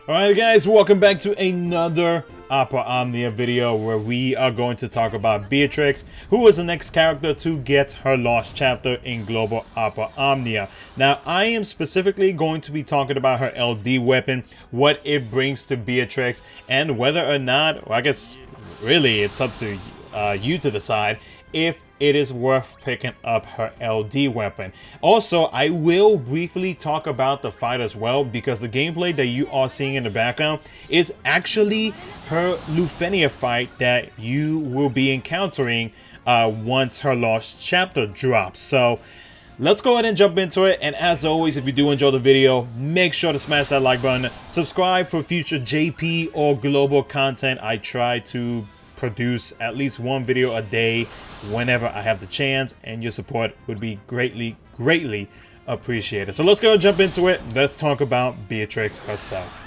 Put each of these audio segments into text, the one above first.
Alright guys, welcome back to another operaomnia video where we are going to talk about Beatrix, who is the next character to get her lost chapter in global operaomnia. Now I am specifically going to be talking about her LD weapon, what it brings to Beatrix, and whether or not, well, I guess really it's up to you to decide if it is worth picking up her LD weapon. Also, I will briefly talk about the fight as well, because the gameplay that you are seeing in the background is actually her LUFENIA fight that you will be encountering once her lost chapter drops. So let's go ahead and jump into it. And as always, if you do enjoy the video, make sure to smash that like button, subscribe for future JP or global content. I try to produce at least one video a day whenever I have the chance, and your support would be greatly appreciated. So let's go and jump into it. Let's talk about Beatrix herself.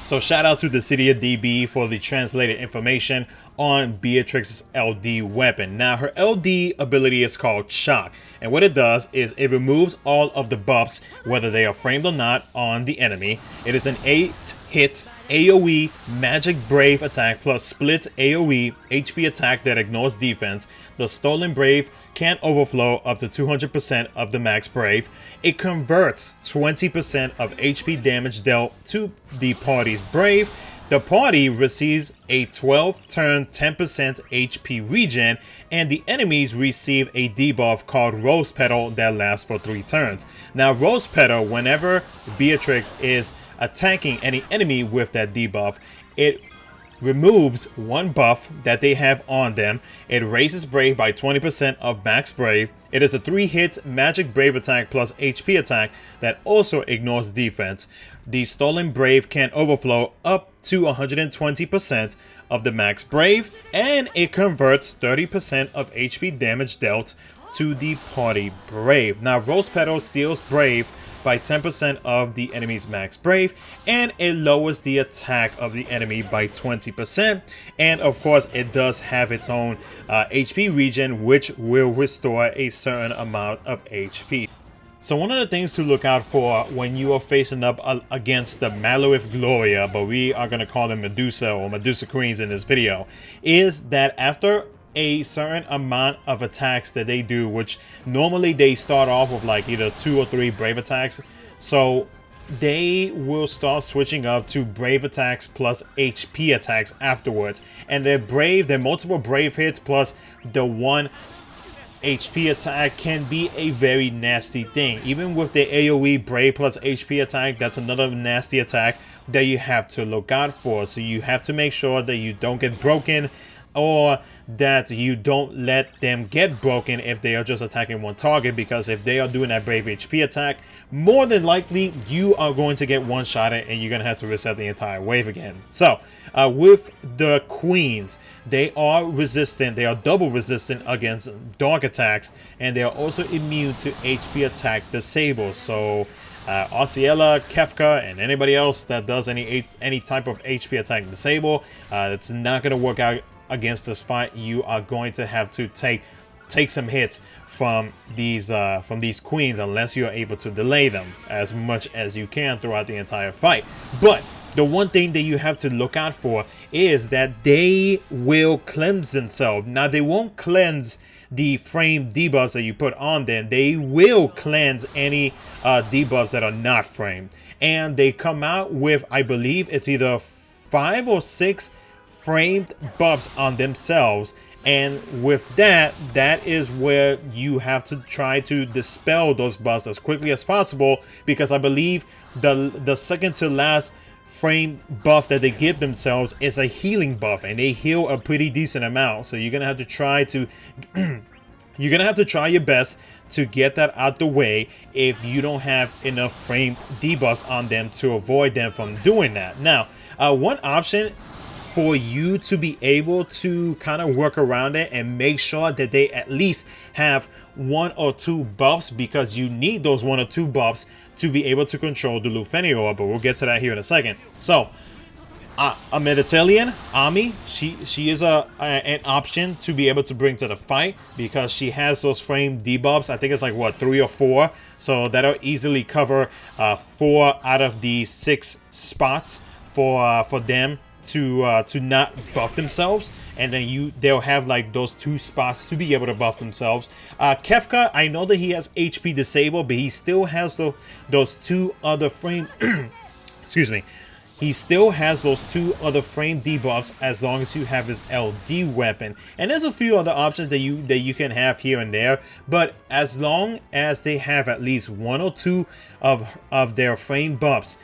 So shout out to dissidiaoperaomnia for the translated information on Beatrix's LD weapon. Now her LD ability is called Shock, and what it does is it removes all of the buffs, whether they are framed or not, on the enemy. It is an 8-hit AoE magic brave attack plus split AoE HP attack that ignores defense. The stolen brave can overflow up to 200% of the max brave. It converts 20% of HP damage dealt to the party's brave. The party receives a 12-turn 10% HP regen, and the enemies receive a debuff called Rose Petal that lasts for 3 turns. Now Rose Petal, whenever Beatrix is attacking any enemy with that debuff, it removes one buff that they have on them. It raises brave by 20% of max brave. It is a 3-hit magic brave attack plus HP attack that also ignores defense. The stolen brave can overflow up to 120% of the max brave, and it converts 30% of HP damage dealt to the party brave. Now Rose Petal steals brave by 10% of the enemy's max brave, and it lowers the attack of the enemy by 20%. And of course it does have its own HP regen, which will restore a certain amount of HP. So one of the things to look out for when you are facing up against the Malorith Gloria, but we are going to call them Medusa or Medusa Queens in this video, is that after a certain amount of attacks that they do, which normally they start off with like either 2 or 3 brave attacks, so they will start switching up to brave attacks plus HP attacks afterwards, and their multiple brave hits plus the 1 HP attack can be a very nasty thing. Even with the AoE brave plus HP attack, that's another nasty attack that you have to look out for. So you have to make sure that you don't get broken, or that you don't let them get broken if they are just attacking one target, because if they are doing that brave HP attack, more than likely you are going to get one-shotted and you're going to have to reset the entire wave again. So with the queens, they are resistant, they are double resistant against dark attacks, and they are also immune to HP attack disable. So Arciella, Kefka, and anybody else that does any type of HP attack disable, it's not going to work out against this fight. You are going to have to take some hits from these queens, unless you are able to delay them as much as you can throughout the entire fight. But the one thing that you have to look out for is that they will cleanse themselves. Now they won't cleanse the frame debuffs that you put on them. They will cleanse any debuffs that are not framed, and they come out with, I believe it's either 5 or 6 framed buffs on themselves, and with that is where you have to try to dispel those buffs as quickly as possible, because I believe the second to last framed buff that they give themselves is a healing buff, and they heal a pretty decent amount. So you're gonna have to try to you're gonna have to try your best to get that out the way if you don't have enough framed debuffs on them to avoid them from doing that. Now one option for you to be able to kind of work around it and make sure that they at least have 1 or 2 buffs, because you need those 1 or 2 buffs to be able to control the LUFENIA, but we'll get to that here in a second. So a Mediterranean Ami, she is an option to be able to bring to the fight because she has those frame debuffs. I think it's like what, 3 or 4, so that'll easily cover 4 out of the 6 spots for them to not buff themselves, and then they'll have like those 2 spots to be able to buff themselves. Kefka, I know that he has HP disabled, but he still has those 2 other frame excuse me. He still has those 2 other frame debuffs as long as you have his LD weapon. And there's a few other options that you can have here and there, but as long as they have at least 1 or 2 of their frame buffs,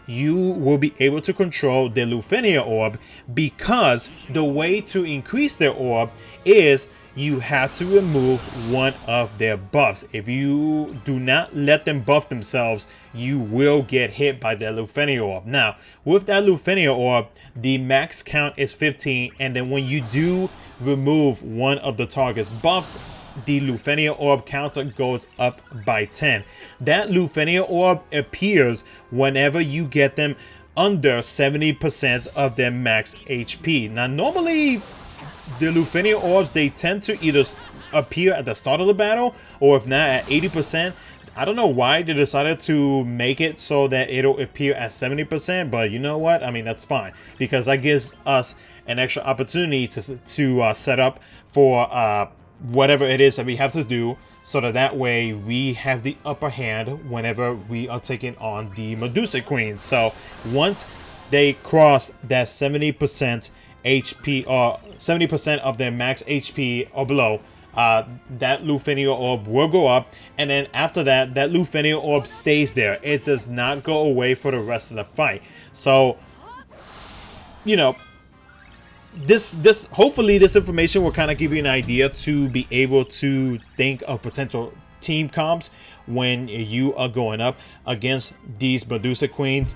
you will be able to control the LUFENIA orb, because the way to increase their orb is you have to remove 1 of their buffs. If you do not let them buff themselves, you will get hit by their LUFENIA orb. Now, with that LUFENIA orb, the max count is 15, and then when you do remove 1 of the target's buffs, the LUFENIA orb counter goes up by 10. That LUFENIA orb appears whenever you get them under 70% of their max HP. Now, normally the LUFENIA orbs, they tend to either appear at the start of the battle, or if not at 80%. I don't know why they decided to make it so that it'll appear at 70%, but you know what? I mean, that's fine, because that gives us an extra opportunity to set up for whatever it is that we have to do, so that way we have the upper hand whenever we are taking on the Medusa Queens. So once they cross that 70% HP, or 70% of their max HP or below, that LUFENIA orb will go up, and then after that, that LUFENIA orb stays there. It does not go away for the rest of the fight. So, you know, hopefully this information will kind of give you an idea to be able to think of potential team comps when you are going up against these Medusa Queens.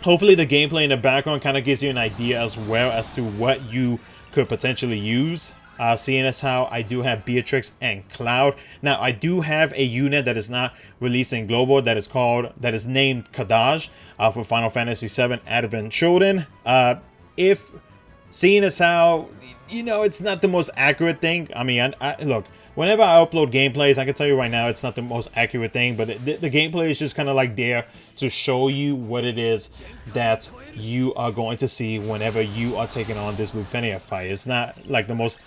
Hopefully the gameplay in the background kind of gives you an idea as well as to what you could potentially use. Seeing as how I do have Beatrix and Cloud. Now, I do have a unit that is not released in global that is named Kadaj for Final Fantasy VII Advent Children. If seeing as how, you know, it's not the most accurate thing. I mean, look, whenever I upload gameplays, I can tell you right now it's not the most accurate thing, but the gameplay is just kind of like there to show you what it is that you are going to see whenever you are taking on this LUFENIA fight. It's not like the most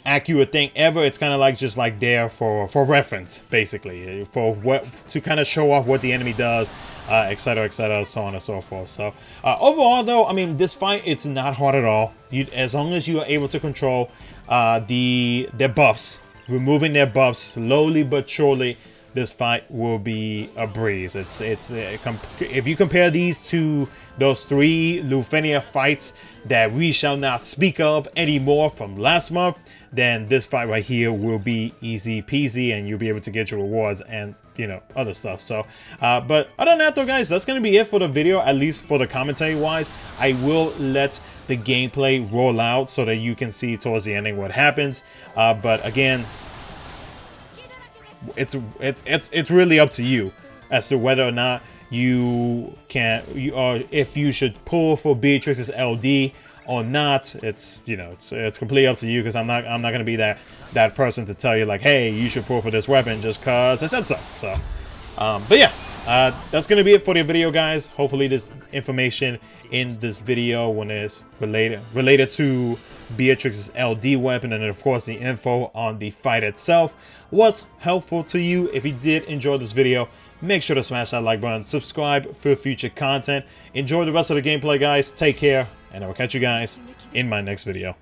accurate thing ever. It's kind of like just like there for reference, basically, for what to kind of show off what the enemy does, etc., etc., so on and so forth. So overall, though, I mean, this fight, it's not hard at all. As long as you are able to control their buffs, removing their buffs slowly but surely, this fight will be a breeze. If you compare these to those 3 LUFENIA fights that we shall not speak of anymore from last month, then this fight right here will be easy peasy, and you'll be able to get your rewards and, you know, other stuff. So but other than that, though, guys, that's gonna be it for the video, at least for the commentary wise. I will let the gameplay roll out so that you can see towards the ending what happens, but again, it's really up to you as to whether or not you can, or if you should pull for Beatrix's LD or not. It's, you know, it's completely up to you, because I'm not gonna be that person to tell you like, hey, you should pull for this weapon just cause I said so. So but yeah, that's gonna be it for the video, guys. Hopefully this information in this video, when it's related to Beatrix's LD weapon, and then of course the info on the fight itself, was helpful to you. If you did enjoy this video, make sure to smash that like button, subscribe for future content. Enjoy the rest of the gameplay, guys. Take care, and I will catch you guys in my next video.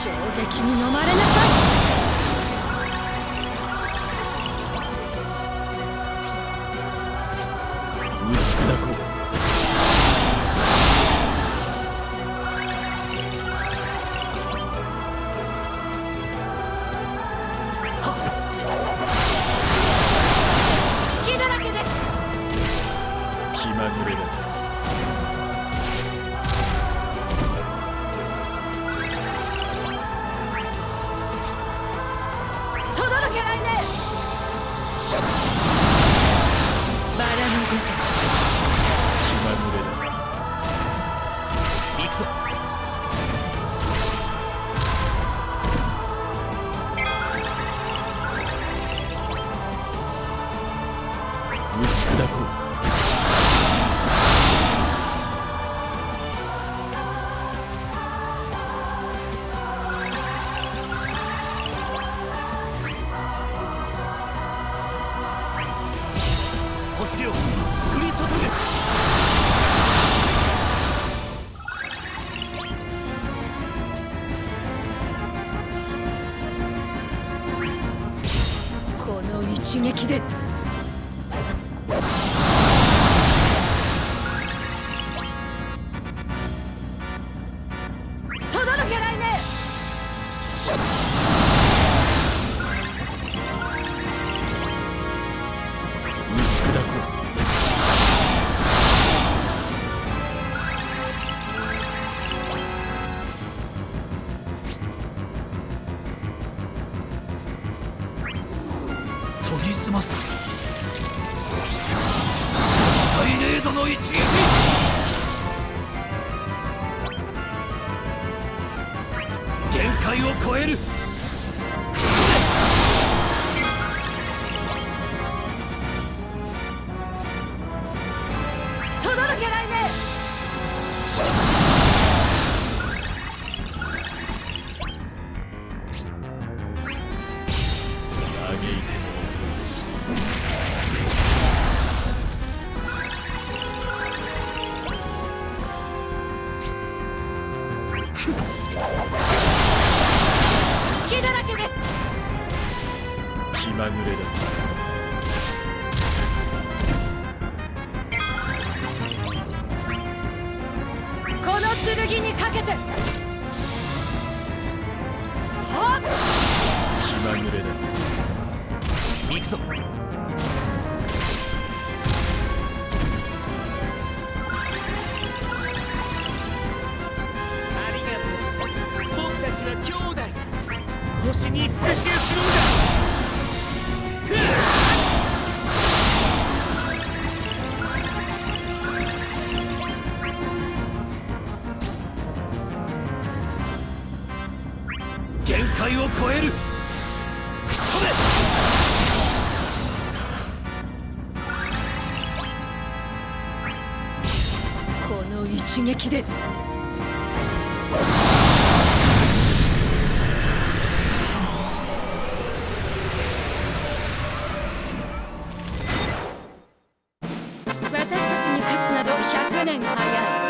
衝撃に飲まれなさい。打ち砕こう。隙だらけです。気まぐれだ。届けないね。バラのごと気まぐれだ。行くぞ。打ち砕こう。星を降り注ぐ。この一撃で届けないね。打ち砕こう。研ぎ澄ます。絶対0度の一撃。限界を超える。届けないね。嘆いても遅隙だらけです。い。気まぐれだ。この剣にかけて。はっ。気まぐれだ。行くぞ。ありがとう。僕たちは兄弟だ。星に復讐するんだ。限界を超える。吹っ飛べ。この一撃で私たちに勝つなど100年早い。